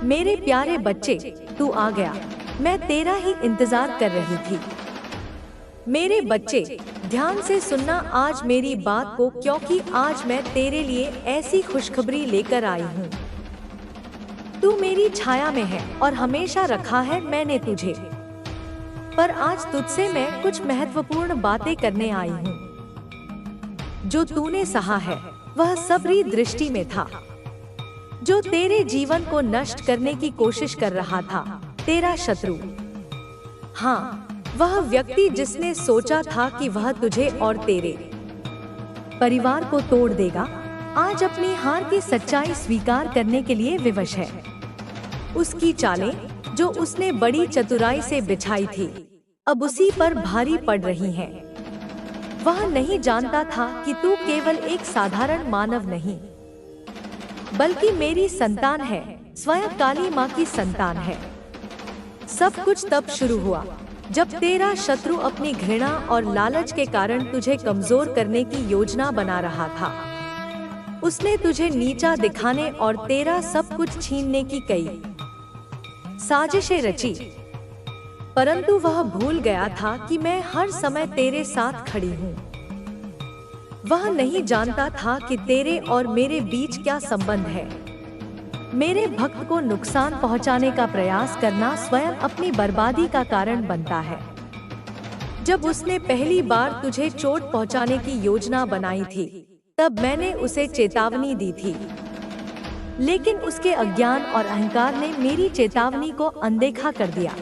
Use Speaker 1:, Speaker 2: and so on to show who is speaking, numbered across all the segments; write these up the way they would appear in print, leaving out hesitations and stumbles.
Speaker 1: मेरे प्यारे बच्चे, तू आ गया। मैं तेरा ही इंतजार कर रही थी। मेरे बच्चे, ध्यान से सुनना आज मेरी बात को, क्योंकि आज मैं तेरे लिए ऐसी खुशखबरी लेकर आई हूँ। तू मेरी छाया में है और हमेशा रखा है मैंने तुझे, पर आज तुझसे मैं कुछ महत्वपूर्ण बातें करने आई हूँ। जो तूने सहा है वह सबरी दृष्टि में था। जो तेरे जीवन को नष्ट करने की कोशिश कर रहा था, तेरा शत्रु। हाँ, वह व्यक्ति जिसने सोचा था कि वह तुझे और तेरे परिवार को तोड़ देगा, आज अपनी हार की सच्चाई स्वीकार करने के लिए विवश है। उसकी चालें, जो उसने बड़ी चतुराई से बिछाई थी, अब उसी पर भारी पड़ रही हैं। वह नहीं जानता था कि तू केवल एक साधारण मानव नहीं, बल्कि मेरी संतान है, स्वयं काली माँ की संतान है। सब कुछ तब शुरू हुआ जब तेरा शत्रु अपनी घृणा और लालच के कारण तुझे कमजोर करने की योजना बना रहा था। उसने तुझे नीचा दिखाने और तेरा सब कुछ छीनने की कई साजिशें रची, परंतु वह भूल गया था कि मैं हर समय तेरे साथ खड़ी हूँ। वह नहीं जानता था कि तेरे और मेरे बीच क्या संबंध है। मेरे भक्त को नुकसान पहुंचाने का प्रयास करना स्वयं अपनी बर्बादी का कारण बनता है। जब उसने पहली बार तुझे चोट पहुंचाने की योजना बनाई थी, तब मैंने उसे चेतावनी दी थी, लेकिन उसके अज्ञान और अहंकार ने मेरी चेतावनी को अनदेखा कर दिया।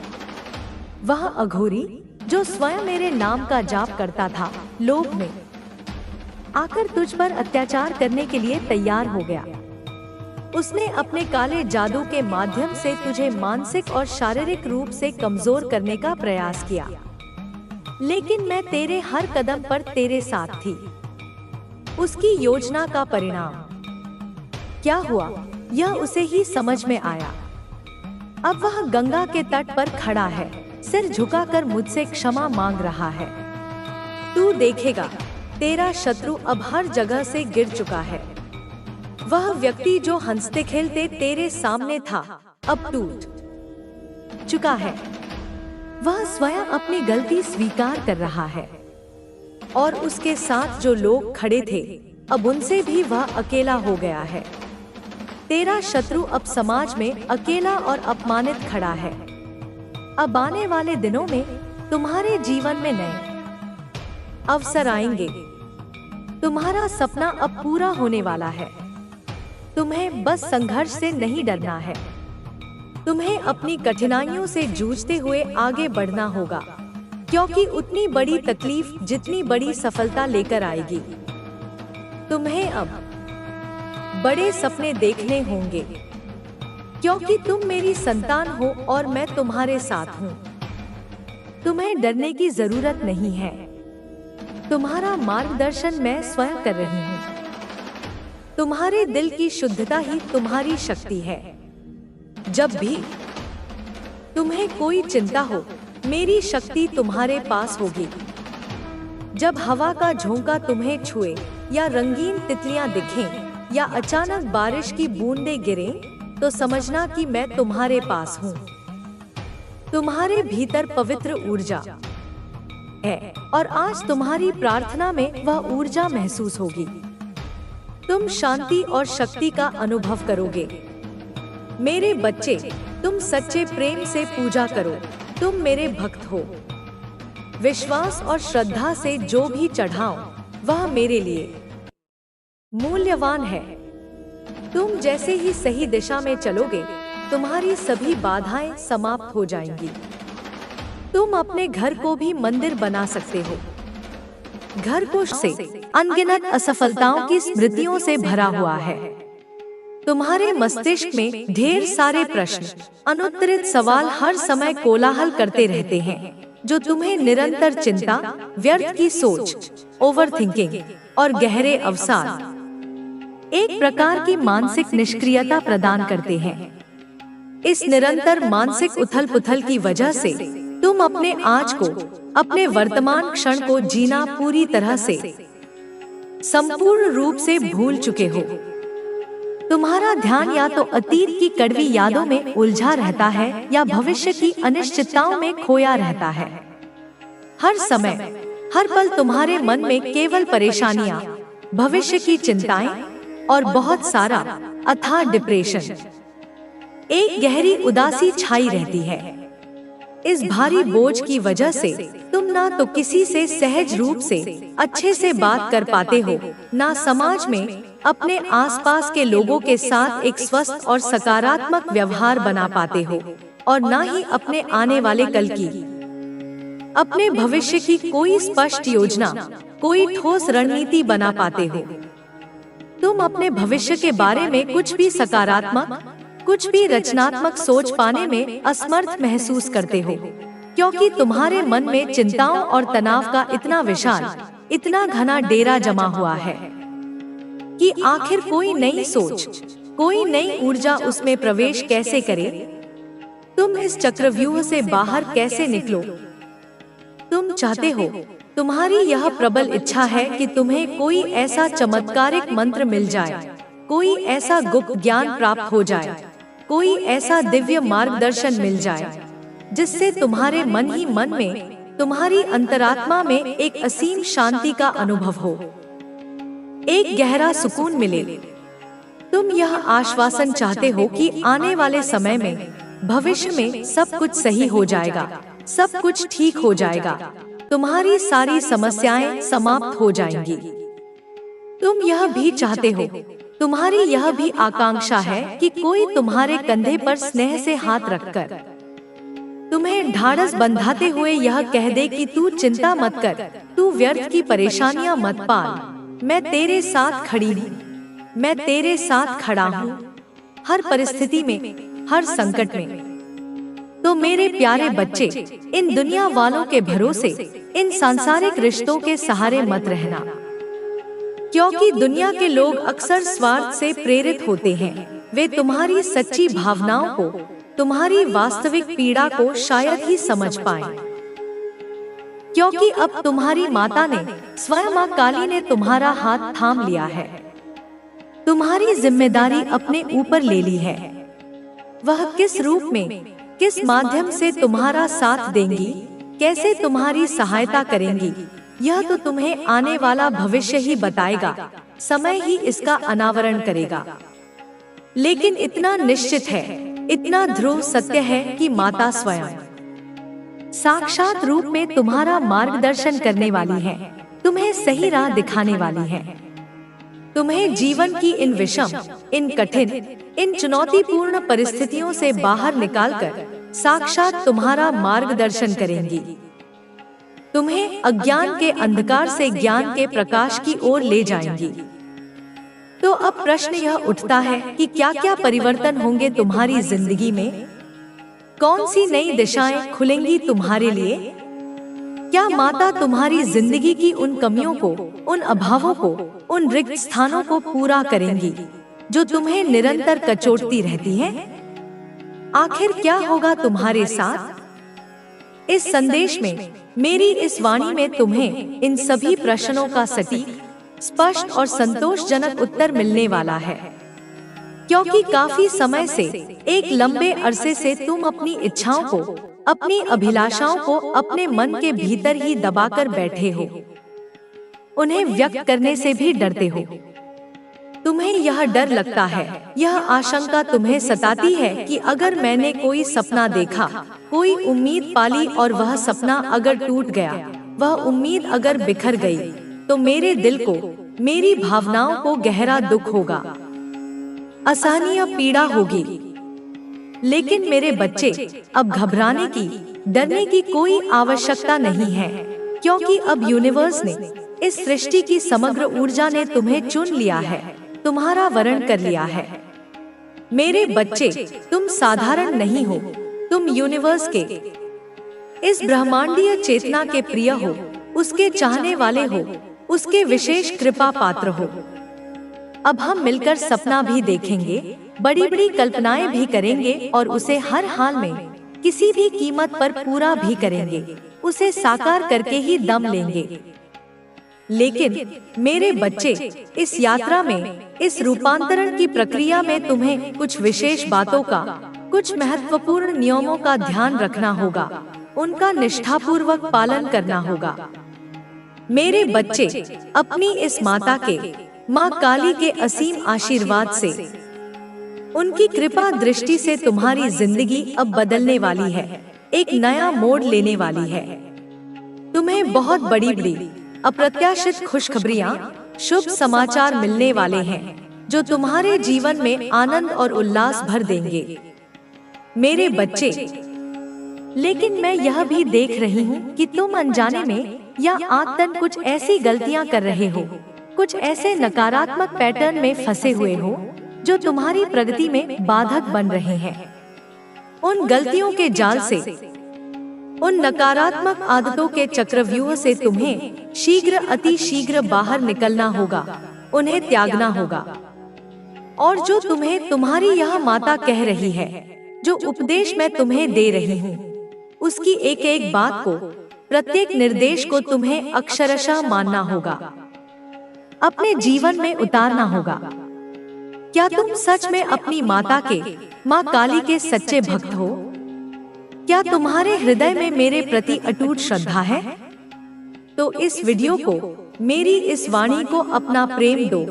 Speaker 1: वह अघोरी, जो स्वयं मेरे नाम का जाप करता था, लोभ में आकर तुझ पर अत्याचार करने के लिए तैयार हो गया। उसने अपने काले जादू के माध्यम से तुझे मानसिक और शारीरिक रूप से कमजोर करने का प्रयास किया, लेकिन मैं तेरे हर कदम पर तेरे साथ थी। उसकी योजना का परिणाम क्या हुआ, यह उसे ही समझ में आया। अब वह गंगा के तट पर खड़ा है, सिर झुकाकर मुझसे क्षमा मांग रहा है। तू देखेगा, तेरा शत्रु अब हर जगह से गिर चुका है। वह व्यक्ति जो हंसते खेलते तेरे सामने था, अब टूट चुका है। वह स्वयं अपनी गलती स्वीकार कर रहा है, और उसके साथ जो लोग खड़े थे, अब उनसे भी वह अकेला हो गया है। तेरा शत्रु अब समाज में अकेला और अपमानित खड़ा है। अब आने वाले दिनों में तुम्हारे जीवन में नए अवसर आएंगे। तुम्हारा सपना अब पूरा होने वाला है। तुम्हें बस संघर्ष से नहीं डरना है। तुम्हें अपनी कठिनाइयों से जूझते हुए आगे बढ़ना होगा, क्योंकि उतनी बड़ी तकलीफ जितनी बड़ी सफलता लेकर आएगी। तुम्हें अब बड़े सपने देखने होंगे, क्योंकि तुम मेरी संतान हो और मैं तुम्हारे साथ हूँ। तुम्हें डरने की जरूरत नहीं है। तुम्हारा मार्गदर्शन मैं स्वयं कर रही हूँ। तुम्हारे दिल की शुद्धता ही तुम्हारी शक्ति है। जब भी तुम्हें कोई चिंता हो, मेरी शक्ति तुम्हारे पास होगी। जब हवा का झोंका तुम्हें छुए, या रंगीन तितलियां दिखें, या अचानक बारिश की बूंदें गिरें, तो समझना कि मैं तुम्हारे पास हूँ। तुम्हारे भीतर पवित्र ऊर्जा है, और आज तुम्हारी प्रार्थना में वह ऊर्जा महसूस होगी। तुम शांति और शक्ति का अनुभव करोगे। मेरे बच्चे, तुम सच्चे प्रेम से पूजा करो। तुम मेरे भक्त हो। विश्वास और श्रद्धा से जो भी चढ़ाओ, वह मेरे लिए मूल्यवान है। तुम जैसे ही सही दिशा में चलोगे, तुम्हारी सभी बाधाएं समाप्त हो जाएंगी। तुम अपने घर को भी मंदिर बना सकते हो। घर को से अनगिनत असफलताओं की स्मृतियों से भरा हुआ है। तुम्हारे मस्तिष्क में ढेर सारे प्रश्न, अनुत्तरित सवाल हर समय कोलाहल करते रहते हैं, जो तुम्हें निरंतर चिंता, व्यर्थ की सोच, ओवरथिंकिंग और गहरे अवसाद, एक प्रकार की मानसिक निष्क्रियता प्रदान करते हैं। इस निरंतर मानसिक उथल पुथल की वजह से तुम अपने आज को, अपने वर्तमान क्षण को जीना पूरी तरह से, संपूर्ण रूप से भूल चुके हो। तुम्हारा ध्यान या तो अतीत की कड़वी यादों में उलझा रहता है या भविष्य की अनिश्चितताओं में खोया रहता है। हर समय, हर पल तुम्हारे मन में केवल परेशानियां, भविष्य की चिंताएं और बहुत सारा अथाह डिप्रेशन, एक गहरी उदासी छाई रहती है। इस भारी बोझ की वजह से तुम ना तो किसी से सहज रूप से अच्छे से बात कर पाते हो, ना समाज में अपने आसपास के लोगों के साथ एक स्वस्थ और सकारात्मक व्यवहार बना पाते हो, और ना ही अपने आने वाले कल की, अपने भविष्य की कोई स्पष्ट योजना, कोई ठोस रणनीति बना पाते हो। तुम अपने भविष्य के बारे में कुछ भी सकारात्मक, कुछ भी रचनात्मक सोच पाने में असमर्थ महसूस करते हो, क्योंकि तुम्हारे मन में चिंताओं और तनाव का इतना विशाल, इतना घना डेरा जमा हुआ है कि आखिर कोई नई सोच, कोई नई ऊर्जा उसमें प्रवेश कैसे करे। तुम इस चक्रव्यूह से बाहर कैसे निकलो? तुम चाहते हो, तुम्हारी यह प्रबल इच्छा है कि तुम्हें कोई ऐसा चमत्कारिक मंत्र मिल जाए, कोई ऐसा गुप्त ज्ञान प्राप्त हो जाए, कोई ऐसा दिव्य मार्गदर्शन मिल जाए जिससे तुम्हारे मन ही मन में, तुम्हारी अंतरात्मा में एक असीम शांति का अनुभव हो, एक गहरा सुकून मिले। तुम यह आश्वासन चाहते हो कि आने वाले समय में, भविष्य में सब कुछ सही हो जाएगा, सब कुछ ठीक हो जाएगा, तुम्हारी सारी समस्याएं समाप्त हो जाएंगी। तुम यह भी चाहते हो, तुम्हारी यह भी आकांक्षा है कि कोई तुम्हारे कंधे पर स्नेह से हाथ रखकर तुम्हें ढाढ़स बंधाते हुए यह कह दे कि तू चिंता मत कर, तू व्यर्थ की परेशानियां मत पाल, मैं तेरे साथ खड़ी हूँ, मैं तेरे साथ खड़ा हूँ, हर परिस्थिति में, हर संकट में। तो मेरे प्यारे बच्चे, इन दुनिया वालों के भरोसे, इन सांसारिक रिश्तों के सहारे मत रहना, क्योंकि दुनिया के लोग अक्सर स्वार्थ से प्रेरित होते हैं। वे तुम्हारी सच्ची भावनाओं को, तुम्हारी वास्तविक पीड़ा को शायद ही समझ पाएं, क्योंकि अब तुम्हारी माता ने, स्वयं मां काली ने तुम्हारा हाथ थाम लिया है, तुम्हारी जिम्मेदारी अपने ऊपर ले ली है। वह किस रूप में, किस माध्यम से तुम्हारा साथ देंगी, कैसे तुम्हारी सहायता करेंगी, यह तो तुम्हें आने वाला भविष्य ही बताएगा, समय ही इसका अनावरण करेगा। लेकिन इतना निश्चित है, इतना ध्रुव सत्य है कि माता स्वयं साक्षात रूप में तुम्हारा मार्गदर्शन करने वाली है, तुम्हें सही राह दिखाने वाली है, तुम्हें जीवन की इन विषम, इन कठिन, इन चुनौतीपूर्ण परिस्थितियों से बाहर निकालकर साक्षात तुम्हारा मार्गदर्शन करेंगी, तुम्हें अज्ञान के अंधकार से ज्ञान के प्रकाश की ओर ले जाएंगी। तो अब प्रश्न यह उठता है कि क्या क्या परिवर्तन होंगे तुम्हारी जिंदगी में? कौन सी नई दिशाएं खुलेंगी तुम्हारे लिए? क्या माता तुम्हारी जिंदगी की उन कमियों को, उन अभावों को, उन रिक्त स्थानों को पूरा करेंगी जो तुम्हें निरंतर कचोटती रहती हैं? आखिर क्या होगा तुम्हारे साथ? इस संदेश में, मेरी इस वाणी में तुम्हें इन सभी प्रश्नों का सटीक, स्पष्ट और संतोषजनक उत्तर मिलने वाला है, क्योंकि काफी समय से, एक लंबे अरसे से तुम अपनी इच्छाओं को, अपनी अभिलाषाओं को अपने मन के भीतर ही दबाकर बैठे हो, उन्हें व्यक्त करने से भी डरते हो। तुम्हें यह डर लगता है, यह आशंका तुम्हें सताती है कि अगर मैंने कोई सपना देखा, कोई उम्मीद पाली और वह सपना अगर टूट गया, वह उम्मीद अगर बिखर गई, तो मेरे दिल को, मेरी भावनाओं को गहरा दुख होगा, असहनीय पीड़ा होगी। लेकिन मेरे बच्चे, अब घबराने की, डरने की कोई आवश्यकता नहीं है, क्योंकि अब यूनिवर्स ने, इस सृष्टि की समग्र ऊर्जा ने तुम्हें चुन लिया है, तुम्हारा वरण कर लिया है। मेरे बच्चे, तुम साधारण नहीं हो, तुम यूनिवर्स के, इस ब्रह्मांडीय चेतना के प्रिय हो, उसके चाहने वाले हो, उसके विशेष कृपा पात्र हो। अब हम मिलकर सपना भी देखेंगे, बड़ी बड़ी कल्पनाएं भी करेंगे और उसे हर हाल में, किसी भी कीमत पर पूरा भी करेंगे, उसे साकार करके ही दम लेंगे। लेकिन मेरे बच्चे, इस यात्रा में, इस रूपांतरण की प्रक्रिया में तुम्हें कुछ विशेष बातों का, कुछ महत्वपूर्ण नियमों का ध्यान रखना होगा, उनका निष्ठापूर्वक पालन करना होगा। मेरे बच्चे, अपनी इस माता के, माँ काली के असीम आशीर्वाद से, उनकी कृपा दृष्टि से तुम्हारी जिंदगी अब बदलने वाली है, एक नया मोड़ लेने वाली है। तुम्हें बहुत बड़ी अप्रत्याशित खुशखबरियां, शुभ समाचार मिलने वाले हैं, जो तुम्हारे जीवन में आनंद और उल्लास भर देंगे। मेरे बच्चे, लेकिन मैं यह भी देख रही हूँ कि तुम अनजाने में या आदतन कुछ ऐसी गलतियाँ कर रहे हो, कुछ ऐसे नकारात्मक पैटर्न में फंसे हुए हो जो तुम्हारी प्रगति में बाधक बन रहे हैं। उन गलतियों के जाल से, उन नकारात्मक आदतों के चक्रव्यूह से तुम्हें शीघ्र, अति शीघ्र बाहर निकलना होगा, उन्हें त्यागना होगा। और जो तुम्हें तुम्हारी यह माता कह रही है, जो उपदेश मैं तुम्हें दे रही हूँ, उसकी एक एक बात को, प्रत्येक निर्देश को तुम्हें अक्षरशः मानना होगा, अपने जीवन में उतारना होगा। क्या तुम सच में अपनी माता के, माँ काली के सच्चे भक्त हो? क्या तुम्हारे हृदय में मेरे प्रति अटूट श्रद्धा है? तो इस वीडियो को, मेरी इस वाणी को अपना प्रेम दो,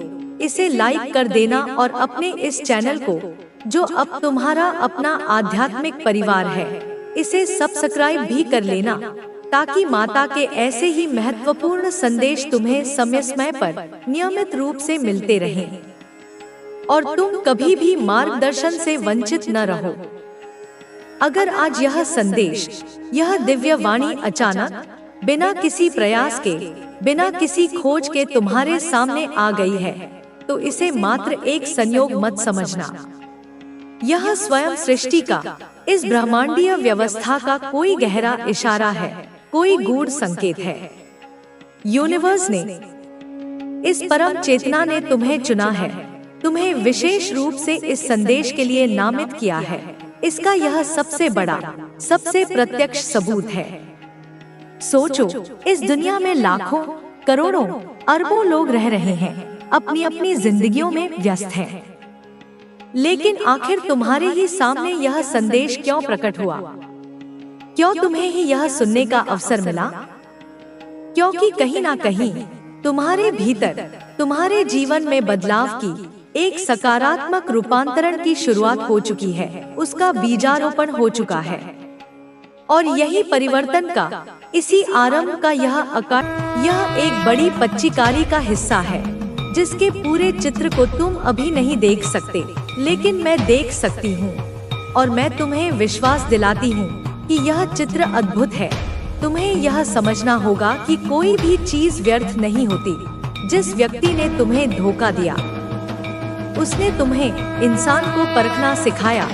Speaker 1: इसे लाइक कर देना और अपने इस चैनल को, जो अब तुम्हारा अपना आध्यात्मिक परिवार है, इसे सब्सक्राइब भी कर लेना, ताकि माता के ऐसे ही महत्वपूर्ण संदेश तुम्हें समय समय पर नियमित रूप से मिलते रहें और तुम कभी भी मार्गदर्शन से वंचित न रहो। अगर आज यह संदेश, यह दिव्य वाणी अचानक, बिना किसी प्रयास के, बिना किसी खोज के तुम्हारे सामने आ गई है, तो इसे मात्र एक संयोग मत समझना। यह स्वयं सृष्टि का, इस ब्रह्मांडीय व्यवस्था का कोई गहरा इशारा है, कोई गूढ़ संकेत है। यूनिवर्स ने, इस परम चेतना ने तुम्हें चुना है, तुम्हें विशेष रूप से इस संदेश के लिए नामित किया है। इसका यह सबसे बड़ा, सबसे प्रत्यक्ष सबूत है। सोचो, इस दुनिया में लाखों, करोड़ों, अरबों लोग रह रहे हैं, अपनी अपनी जिंदगियों में व्यस्त हैं। लेकिन आखिर तुम्हारे ही सामने यह संदेश क्यों प्रकट हुआ? क्यों तुम्हें ही यह सुनने का अवसर मिला? क्योंकि कहीं ना कहीं तुम्हारे भीतर, तुम्हारे जीवन में बदलाव की, एक सकारात्मक रूपांतरण की शुरुआत हो चुकी है, उसका बीजारोपण हो चुका है। और यही परिवर्तन का, इसी आरंभ का यह आकार, यह एक बड़ी पच्चीकारी का हिस्सा है, जिसके पूरे चित्र को तुम अभी नहीं देख सकते, लेकिन मैं देख सकती हूँ। और मैं तुम्हें विश्वास दिलाती हूँ कि यह चित्र अद्भुत है। तुम्हें यह समझना होगा कि कोई भी चीज व्यर्थ नहीं होती। जिस व्यक्ति ने तुम्हें धोखा दिया, उसने तुम्हें इंसान को परखना सिखाया।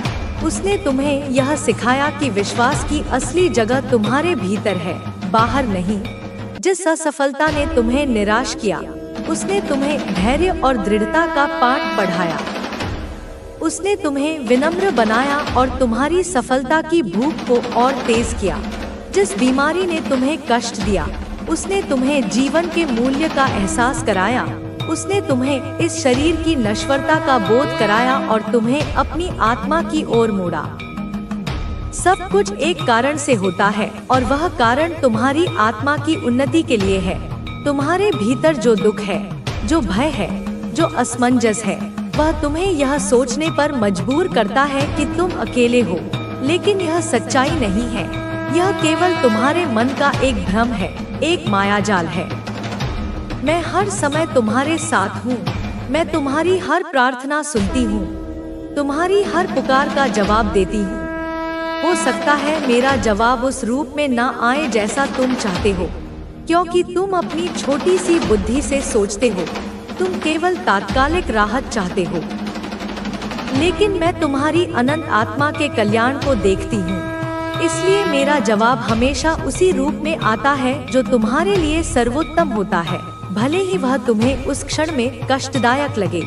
Speaker 1: उसने तुम्हें यह सिखाया कि विश्वास की असली जगह तुम्हारे भीतर है, बाहर नहीं। जिस असफलता ने तुम्हें निराश किया, उसने तुम्हें धैर्य और दृढ़ता का पाठ पढ़ाया। उसने तुम्हें विनम्र बनाया और तुम्हारी सफलता की भूख को और तेज किया। जिस बीमारी ने तुम्हें कष्ट दिया, उसने तुम्हें जीवन के मूल्य का एहसास कराया। उसने तुम्हें इस शरीर की नश्वरता का बोध कराया और तुम्हें अपनी आत्मा की ओर मोड़ा। सब कुछ एक कारण से होता है, और वह कारण तुम्हारी आत्मा की उन्नति के लिए है। तुम्हारे भीतर जो दुख है, जो भय है, जो असमंजस है, वह तुम्हें यह सोचने पर मजबूर करता है कि तुम अकेले हो। लेकिन यह सच्चाई नहीं है, यह केवल तुम्हारे मन का एक भ्रम है, एक मायाजाल है। मैं हर समय तुम्हारे साथ हूँ। मैं तुम्हारी हर प्रार्थना सुनती हूँ, तुम्हारी हर पुकार का जवाब देती हूँ। हो सकता है मेरा जवाब उस रूप में ना आए जैसा तुम चाहते हो, क्योंकि तुम अपनी छोटी सी बुद्धि से सोचते हो, तुम केवल तात्कालिक राहत चाहते हो। लेकिन मैं तुम्हारी अनंत आत्मा के कल्याण को देखती हूँ, इसलिए मेरा जवाब हमेशा उसी रूप में आता है जो तुम्हारे लिए सर्वोत्तम होता है, भले ही वह तुम्हें उस क्षण में कष्टदायक लगे।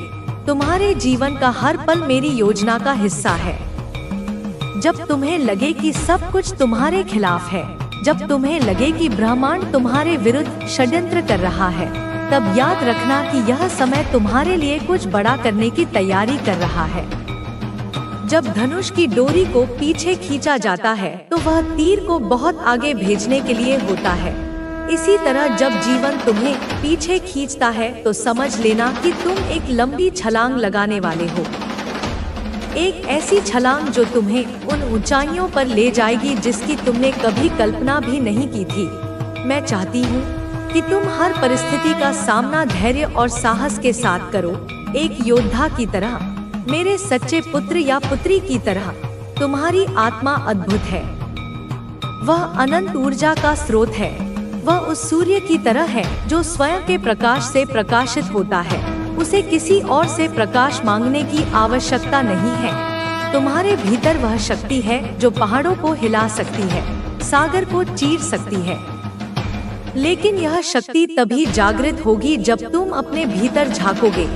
Speaker 1: तुम्हारे जीवन का हर पल मेरी योजना का हिस्सा है। जब तुम्हें लगे कि सब कुछ तुम्हारे खिलाफ है, जब तुम्हें लगे कि ब्रह्मांड तुम्हारे विरुद्ध षड्यंत्र कर रहा है, तब याद रखना कि यह समय तुम्हारे लिए कुछ बड़ा करने की तैयारी कर रहा है। जब धनुष की डोरी को पीछे खींचा जाता है तो वह तीर को बहुत आगे भेजने के लिए होता है। इसी तरह जब जीवन तुम्हें पीछे खींचता है तो समझ लेना कि तुम एक लंबी छलांग लगाने वाले हो। एक ऐसी छलांग जो तुम्हें उन ऊंचाइयों पर ले जाएगी जिसकी तुमने कभी कल्पना भी नहीं की थी। मैं चाहती हूँ कि तुम हर परिस्थिति का सामना धैर्य और साहस के साथ करो, एक योद्धा की तरह, मेरे सच्चे पुत्र या पुत्री की तरह। तुम्हारी आत्मा अद्भुत है, वह अनंत ऊर्जा का स्रोत है। वह उस सूर्य की तरह है जो स्वयं के प्रकाश से प्रकाशित होता है। उसे किसी और से प्रकाश मांगने की आवश्यकता नहीं है। तुम्हारे भीतर वह शक्ति है जो पहाड़ों को हिला सकती है, सागर को चीर सकती है। लेकिन यह शक्ति तभी जागृत होगी जब तुम अपने भीतर झांकोगे,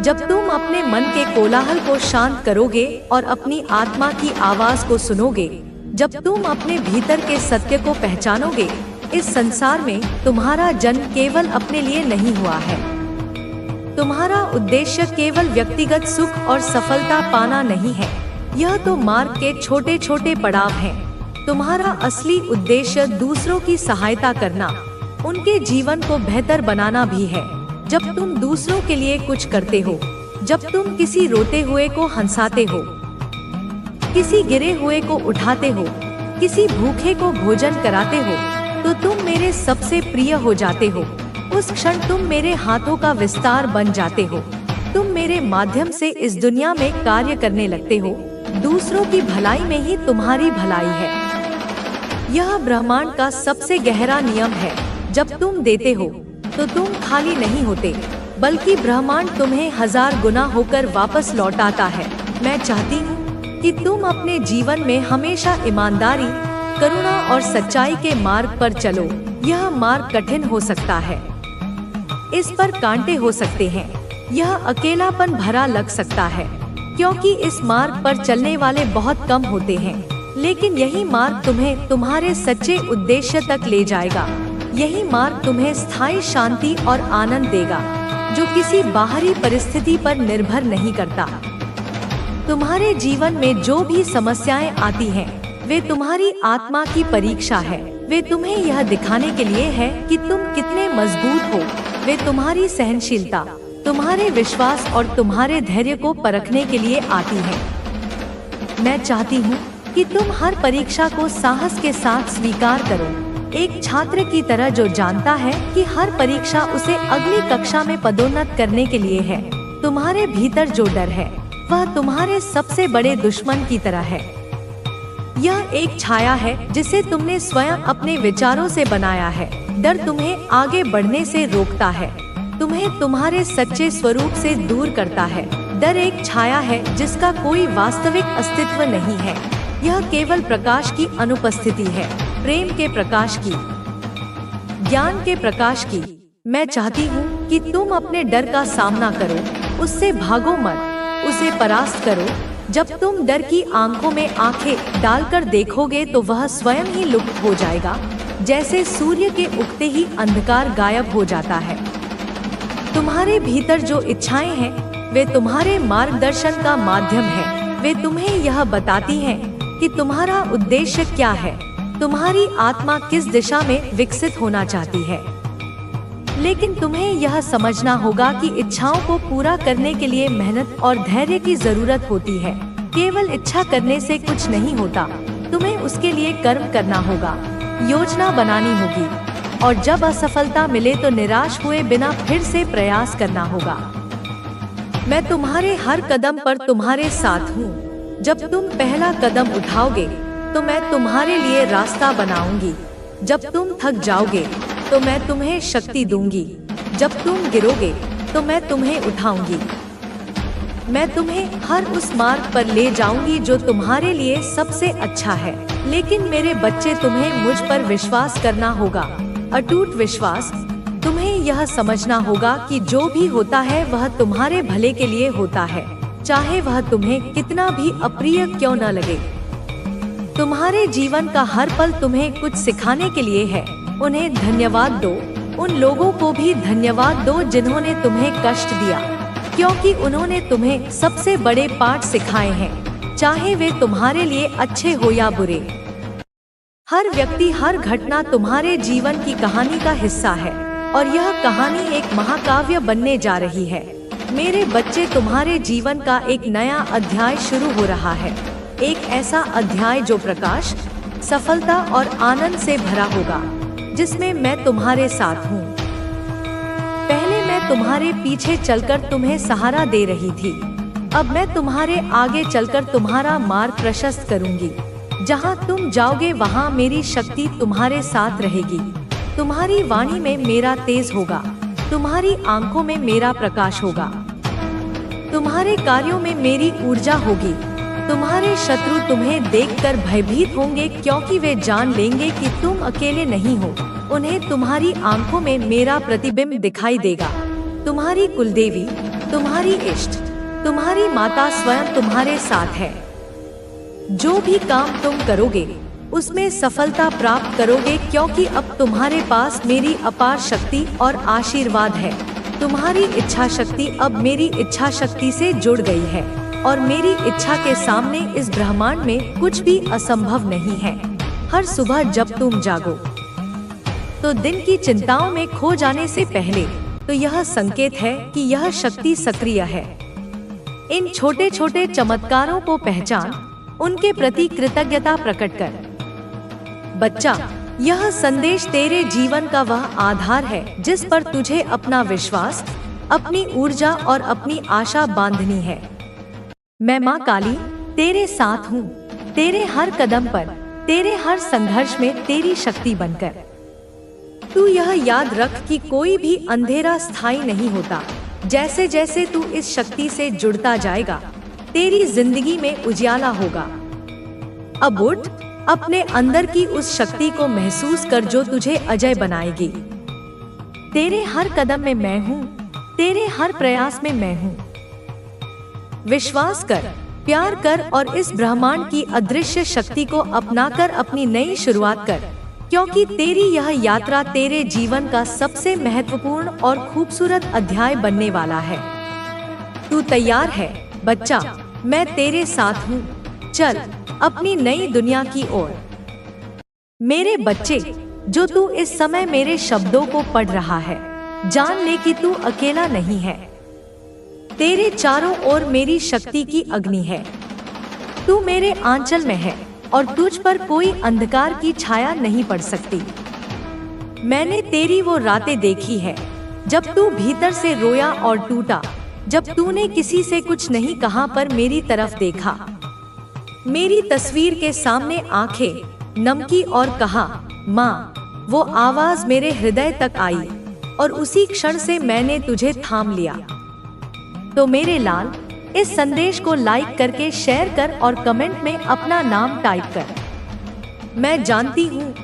Speaker 1: जब तुम अपने मन के कोलाहल को शांत करोगे और अपनी आत्मा की आवाज को सुनोगे, जब तुम अपने भीतर के सत्य को पहचानोगे। इस संसार में तुम्हारा जन्म केवल अपने लिए नहीं हुआ है। तुम्हारा उद्देश्य केवल व्यक्तिगत सुख और सफलता पाना नहीं है। यह तो मार्ग के छोटे छोटे पड़ाव हैं। तुम्हारा असली उद्देश्य दूसरों की सहायता करना, उनके जीवन को बेहतर बनाना भी है। जब तुम दूसरों के लिए कुछ करते हो, जब तुम किसी रोते हुए को हंसाते हो, किसी गिरे हुए को उठाते हो, किसी भूखे को भोजन कराते हो, तो तुम मेरे सबसे प्रिय हो जाते हो। उस क्षण तुम मेरे हाथों का विस्तार बन जाते हो। तुम मेरे माध्यम से इस दुनिया में कार्य करने लगते हो। दूसरों की भलाई में ही तुम्हारी भलाई है। यह ब्रह्मांड का सबसे गहरा नियम है। जब तुम देते हो तो तुम खाली नहीं होते, बल्कि ब्रह्मांड तुम्हें 1000 गुना होकर वापस लौटाता है। मैं चाहती हूँ कि तुम अपने जीवन में हमेशा ईमानदारी, करुणा और सच्चाई के मार्ग पर चलो। यह मार्ग कठिन हो सकता है, इस पर कांटे हो सकते हैं, यह अकेलापन भरा लग सकता है, क्योंकि इस मार्ग पर चलने वाले बहुत कम होते हैं। लेकिन यही मार्ग तुम्हें तुम्हारे सच्चे उद्देश्य तक ले जाएगा। यही मार्ग तुम्हें स्थायी शांति और आनंद देगा, जो किसी बाहरी परिस्थिति पर निर्भर नहीं करता। तुम्हारे जीवन में जो भी समस्याएं आती हैं, वे तुम्हारी आत्मा की परीक्षा है। वे तुम्हें यह दिखाने के लिए है कि तुम कितने मजबूत हो। वे तुम्हारी सहनशीलता, तुम्हारे विश्वास और तुम्हारे धैर्य को परखने के लिए आती हैं। मैं चाहती हूँ कि तुम हर परीक्षा को साहस के साथ स्वीकार करो, एक छात्र की तरह जो जानता है कि हर परीक्षा उसे अगली कक्षा में पदोन्नत करने के लिए है। तुम्हारे भीतर जो डर है, वह तुम्हारे सबसे बड़े दुश्मन की तरह है। यह एक छाया है जिसे तुमने स्वयं अपने विचारों से बनाया है। डर तुम्हें आगे बढ़ने से रोकता है, तुम्हें तुम्हारे सच्चे स्वरूप से दूर करता है। डर एक छाया है जिसका कोई वास्तविक अस्तित्व नहीं है। यह केवल प्रकाश की अनुपस्थिति है, प्रेम के प्रकाश की, ज्ञान के प्रकाश की। मैं चाहती हूँ कि तुम अपने डर का सामना करो, उससे भागो मत, उसे परास्त करो। जब तुम डर की आंखों में आंखें डालकर देखोगे तो वह स्वयं ही लुप्त हो जाएगा, जैसे सूर्य के उगते ही अंधकार गायब हो जाता है। तुम्हारे भीतर जो इच्छाएं हैं, वे तुम्हारे मार्गदर्शन का माध्यम है। वे तुम्हें यह बताती हैं कि तुम्हारा उद्देश्य क्या है, तुम्हारी आत्मा किस दिशा में विकसित होना चाहती है। लेकिन तुम्हें यह समझना होगा कि इच्छाओं को पूरा करने के लिए मेहनत और धैर्य की जरूरत होती है। केवल इच्छा करने से कुछ नहीं होता, तुम्हें उसके लिए कर्म करना होगा, योजना बनानी होगी, और जब असफलता मिले तो निराश हुए बिना फिर से प्रयास करना होगा। मैं तुम्हारे हर कदम पर तुम्हारे साथ हूँ। जब तुम पहला कदम उठाओगे तो मैं तुम्हारे लिए रास्ता बनाऊंगी। जब तुम थक जाओगे तो मैं तुम्हें शक्ति दूंगी। जब तुम गिरोगे तो मैं तुम्हें उठाऊंगी। मैं तुम्हें हर उस मार्ग पर ले जाऊंगी जो तुम्हारे लिए सबसे अच्छा है। लेकिन मेरे बच्चे, तुम्हें मुझ पर विश्वास करना होगा, अटूट विश्वास। तुम्हें यह समझना होगा कि जो भी होता है वह तुम्हारे भले के लिए होता है, चाहे वह तुम्हें कितना भी अप्रिय क्यों न लगे। तुम्हारे जीवन का हर पल तुम्हें कुछ सिखाने के लिए है। उन्हें धन्यवाद दो। उन लोगों को भी धन्यवाद दो जिन्होंने तुम्हें कष्ट दिया, क्योंकि उन्होंने तुम्हें सबसे बड़े पाठ सिखाए हैं, चाहे वे तुम्हारे लिए अच्छे हो या बुरे। हर व्यक्ति, हर घटना तुम्हारे जीवन की कहानी का हिस्सा है और यह कहानी एक महाकाव्य बनने जा रही है। मेरे बच्चे, तुम्हारे जीवन का एक नया अध्याय शुरू हो रहा है। एक ऐसा अध्याय जो प्रकाश, सफलता और आनंद से भरा होगा, जिसमें मैं तुम्हारे साथ हूँ। पहले मैं तुम्हारे पीछे चलकर तुम्हें सहारा दे रही थी। अब मैं तुम्हारे आगे चलकर तुम्हारा मार्ग प्रशस्त करूंगी। जहाँ तुम जाओगे वहाँ मेरी शक्ति तुम्हारे साथ रहेगी। तुम्हारी वाणी में मेरा तेज होगा, तुम्हारी आंखों में मेरा प्रकाश होगा, तुम्हारे कार्यों में मेरी ऊर्जा होगी। तुम्हारे शत्रु तुम्हें देखकर भयभीत होंगे, क्योंकि वे जान लेंगे कि तुम अकेले नहीं हो। उन्हें तुम्हारी आंखों में मेरा प्रतिबिंब दिखाई देगा। तुम्हारी कुलदेवी, तुम्हारी इष्ट, तुम्हारी माता स्वयं तुम्हारे साथ है। जो भी काम तुम करोगे उसमें सफलता प्राप्त करोगे, क्योंकि अब तुम्हारे पास मेरी अपार शक्ति और आशीर्वाद है। तुम्हारी इच्छा शक्ति अब मेरी इच्छा शक्ति से जुड़ गई है और मेरी इच्छा के सामने इस ब्रह्मांड में कुछ भी असंभव नहीं है। हर सुबह जब तुम जागो तो दिन की चिंताओं में खो जाने से पहले तो यह संकेत है कि यह शक्ति सक्रिय है। इन छोटे छोटे चमत्कारों को पहचान, उनके प्रति कृतज्ञता प्रकट कर। बच्चा, यह संदेश तेरे जीवन का वह आधार है जिस पर तुझे अपना विश्वास, अपनी ऊर्जा और अपनी आशा बांधनी है। मैं माँ काली तेरे साथ हूँ, तेरे हर कदम पर, तेरे हर संघर्ष में तेरी शक्ति बनकर। तू यह याद रख कि कोई भी अंधेरा स्थायी नहीं होता। जैसे जैसे तू इस शक्ति से जुड़ता जाएगा, तेरी जिंदगी में उजियाला होगा। अब उठ, अपने अंदर की उस शक्ति को महसूस कर जो तुझे अजय बनाएगी। तेरे हर कदम में मैं हूँ, तेरे हर प्रयास में मैं हूँ। विश्वास कर, प्यार कर और इस ब्रह्मांड की अदृश्य शक्ति को अपनाकर अपनी नई शुरुआत कर, क्योंकि तेरी यह यात्रा तेरे जीवन का सबसे महत्वपूर्ण और खूबसूरत अध्याय बनने वाला है। तू तैयार है बच्चा? मैं तेरे साथ हूँ। चल अपनी नई दुनिया की ओर। मेरे बच्चे, जो तू इस समय मेरे शब्दों को पढ़ रहा है, जान ले कि तू अकेला नहीं है। तेरे चारों ओर मेरी शक्ति की अग्नि है। तू मेरे आंचल में है और तुझ पर कोई अंधकार की छाया नहीं पड़ सकती। मैंने तेरी वो रातें देखी है जब तू भीतर से रोया और टूटा, जब तूने किसी से कुछ नहीं कहा पर मेरी तरफ देखा, मेरी तस्वीर के सामने आंखें नम की और कहा, माँ। वो आवाज मेरे हृदय तक आई और उसी क्षण से मैंने तुझे थाम लिया। तो मेरे लाल, इस संदेश को लाइक करके शेयर कर और कमेंट में अपना नाम टाइप कर। मैं जानती हूँ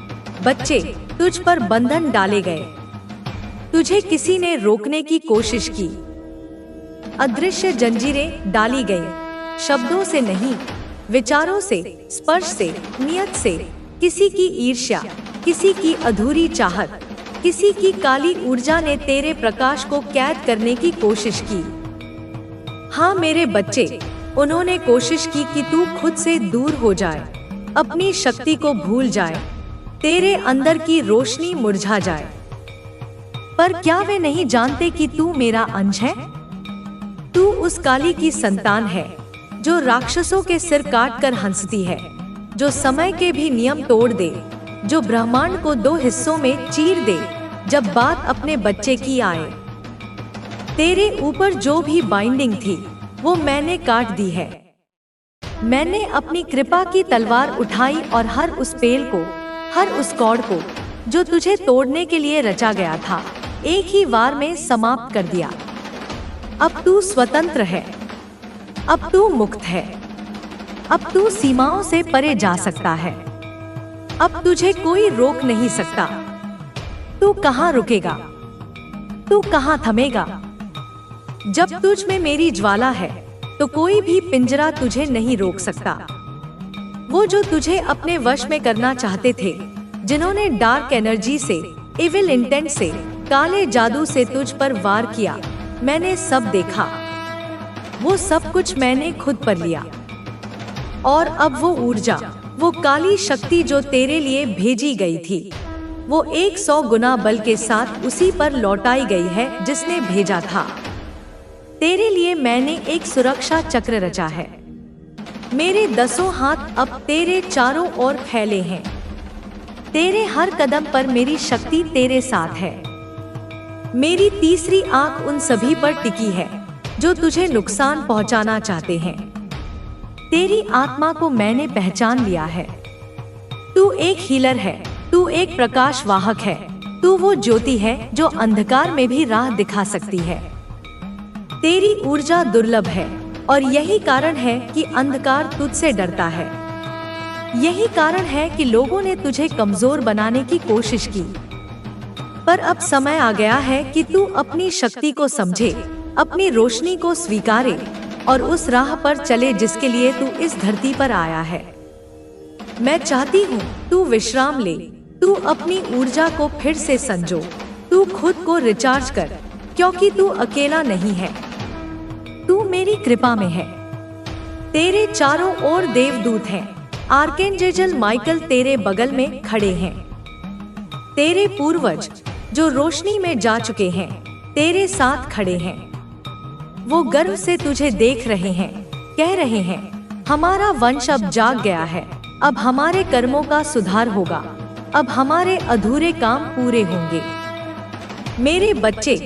Speaker 1: बच्चे, तुझ पर बंधन डाले गए, तुझे किसी ने रोकने की कोशिश की, अदृश्य जंजीरें डाली गई। शब्दों से नहीं, विचारों से, स्पर्श से, नियत से। किसी की ईर्ष्या, किसी की अधूरी चाहत, किसी की काली ऊर्जा ने तेरे प्रकाश को कैद करने की कोशिश की। हाँ मेरे बच्चे, उन्होंने कोशिश की कि तू खुद से दूर हो जाए, अपनी शक्ति को भूल जाए, तेरे अंदर की रोशनी मुरझा जाए। पर क्या वे नहीं जानते कि तू मेरा अंश है? तू उस काली की संतान है जो राक्षसों के सिर काट कर हंसती है, जो समय के भी नियम तोड़ दे, जो ब्रह्मांड को दो हिस्सों में चीर दे जब बात अपने बच्चे की आए। तेरे ऊपर जो भी बाइंडिंग थी वो मैंने काट दी है। मैंने अपनी कृपा की तलवार उठाई और हर उस पेल को, हर उस कॉर्ड को जो तुझे तोड़ने के लिए रचा गया था, एक ही वार में समाप्त कर दिया। अब तू स्वतंत्र है, अब तू मुक्त है, अब तू सीमाओं से परे जा सकता है। अब तुझे कोई रोक नहीं सकता। तू कहाँ रुकेगा? तू कहाँ थमेगा? जब तुझ में मेरी ज्वाला है तो कोई भी पिंजरा तुझे नहीं रोक सकता। वो जो तुझे अपने वश में करना चाहते थे, जिन्होंने डार्क एनर्जी से, इविल इंटेंट से, काले जादू से तुझ पर वार किया, मैंने सब देखा। वो सब कुछ मैंने खुद पर लिया। और अब वो ऊर्जा, वो काली शक्ति जो तेरे लिए भेजी गई थी, वो 100 गुना बल के साथ उसी पर लौटाई गई है जिसने भेजा था। तेरे लिए मैंने एक सुरक्षा चक्र रचा है। मेरे 10 हाथ अब तेरे चारों ओर फैले हैं। तेरे हर कदम पर मेरी शक्ति तेरे साथ है। मेरी तीसरी आंख उन सभी पर टिकी है जो तुझे नुकसान पहुंचाना चाहते हैं। तेरी आत्मा को मैंने पहचान लिया है। तू एक हीलर है, तू एक प्रकाश वाहक है, तू वो ज्योति है जो अंधकार में भी राह दिखा सकती है। तेरी ऊर्जा दुर्लभ है और यही कारण है कि अंधकार तुझसे डरता है। यही कारण है कि लोगों ने तुझे कमजोर बनाने की कोशिश की। पर अब समय आ गया है कि तू अपनी शक्ति को समझे, अपनी रोशनी को स्वीकारे और उस राह पर चले जिसके लिए तू इस धरती पर आया है। मैं चाहती हूँ तू विश्राम ले, तू अपनी ऊर्जा को फिर से संजो, तू खुद को रिचार्ज कर, क्योंकि तू अकेला नहीं है, तू मेरी कृपा में है। तेरे चारों ओर देवदूत हैं। आर्कएंजेल माइकल तेरे बगल में खड़े हैं। तेरे पूर्वज जो रोशनी में जा चुके हैं, तेरे साथ खड़े हैं। वो गर्व से तुझे देख रहे हैं, कह रहे हैं, हमारा वंश अब जाग गया है, अब हमारे कर्मों का सुधार होगा, अब हमारे अधूरे काम पूरे होंगे। मेरे बच्चे,